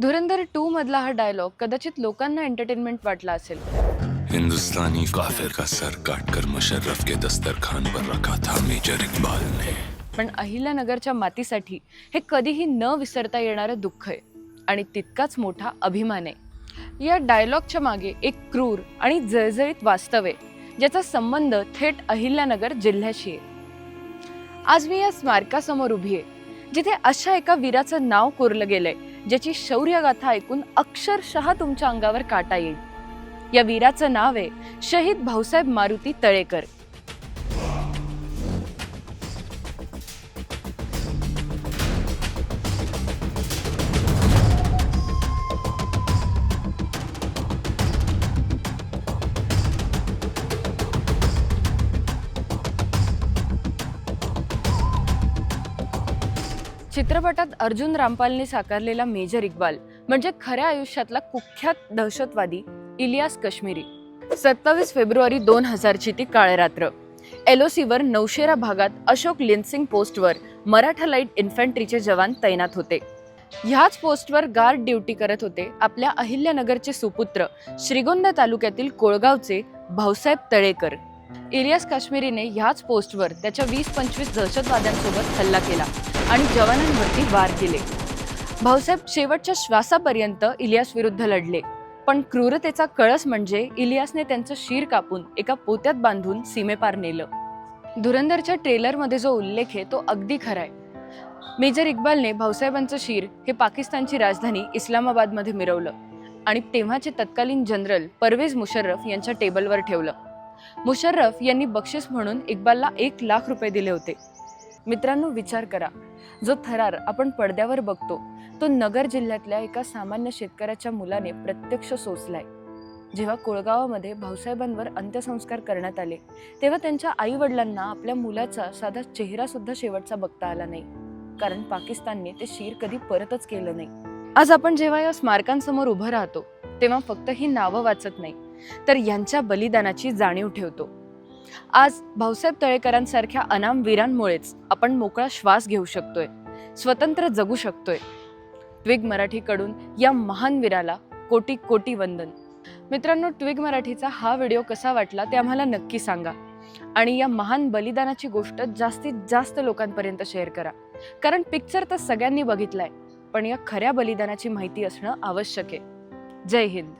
धुरंधर 2 मधला हा डायलॉग कदाचित लोकांना एंटरटेनमेंट वाटला असेल, हिंदुस्तानी काफिर का सर काटकर मुशर्रफ के दस्तरखान पर रखा था मेजर इकबाल ने। पण अहिल्यानगरच्या मातीसाठी हे कधीही न विसरता येणारं दुःख आहे आणि तितकाच मोठा अभिमान आहे। या डायलॉगच्या मागे एक क्रूर आणि जळजळीत वास्तव आहे, ज्याचा संबंध थेट अहिल्यानगर जिल्ह्याशी आहे। आज मी या स्मारकासमोर उभी आहे, जिथे अशा एका वीराचं नाव कोरलं गेलंय, ज्याची शौर्यगाथा ऐकून अक्षरशः तुमच्या अंगावर काटा येईल। या वीराचं नाव आहे शहीद भाऊसाहेब मारुती तळेकर। चित्रपटात अर्जुन रामपालने साकारलेला मेजर इक्बाल म्हणजे खऱ्या आयुष्यातला कुख्यात दहशतवादी इलियास कश्मीरी। 27 फेब्रुवारी 2000 ची ती काळ रात्र। LOC वर नौशेरा भागात अशोक लिन्सिंग पोस्टवर मराठा लाईट इन्फंट्रीचे जवान तैनात होते। ह्याच पोस्टवर गार्ड ड्युटी करत होते आपल्या अहिल्यानगरचे सुपुत्र श्रीगोंदा तालुक्यातील कोळगावचे भाऊसाहेब तळेकर। इलियास काश्मीरीने ह्याच पोस्टवर त्याच्या 20-25 दहशतवाद्यांसोबत हल्ला केला आणि जवानांवरती वार केले। भाऊसाहेब शेवटच्या श्वासापर्यंत इलियास विरुद्ध लढले, पण क्रूरतेचा कळस म्हणजे इलियासने त्यांचं शीर कापून एका पोत्यात बांधून सीमेपार नेलं। धुरंधरच्या ट्रेलरमध्ये जो उल्लेख आहे तो अगदी खरा आहे। मेजर इक्बालने भाऊसाहेबांचं शीर हे पाकिस्तानची राजधानी इस्लामाबादमध्ये मिरवलं आणि तेव्हाचे तत्कालीन जनरल परवेज मुशर्रफ यांच्या टेबलवर ठेवलं। मुशर्रफ यांनी बक्षीस म्हणून इक्बालला 1 लाख रुपये दिले होते। मित्रांनो, विचार करा, जो थरार आपण पडद्यावर बघतो तो नगर जिल्ह्यातल्या एका सामान्य शेतकऱ्याच्या मुलाने प्रत्यक्ष सोसलाय। जेव्हा कोळगावामध्ये भाऊसाहेबांवर अंत्यसंस्कार करण्यात आले, तेव्हा त्यांच्या आई वडिलांना आपल्या मुलाचा साधा चेहरा सुद्धा शेवटचा बघता आला नाही, कारण पाकिस्तानने ते शीर कधी परतच केलं नाही। आज आपण जेव्हा या स्मारकांसमोर उभं राहतो, तेव्हा फक्त ही नावं वाचत नाही, तर यांच्या बलिदानाची जाणीव ठेवतो। आज भाऊसाहेब तळेकरांसारख्या अनाम वीरांमुळेच आपण मोकळा श्वास घेऊ शकतोय, स्वतंत्र जगू शकतोय। ट्विग मराठीकडून या महान वीराला कोटी कोटी वंदन। मित्रांनो, ट्विग मराठीचा हा व्हिडिओ कसा वाटला ते आम्हाला नक्की सांगा आणि या महान बलिदानाची गोष्ट जास्तीत जास्त लोकांपर्यंत शेअर करा, कारण पिक्चर तर सगळ्यांनी बघितलाय, पण या खऱ्या बलिदानाची माहिती असणं आवश्यक आहे। जय हिंद।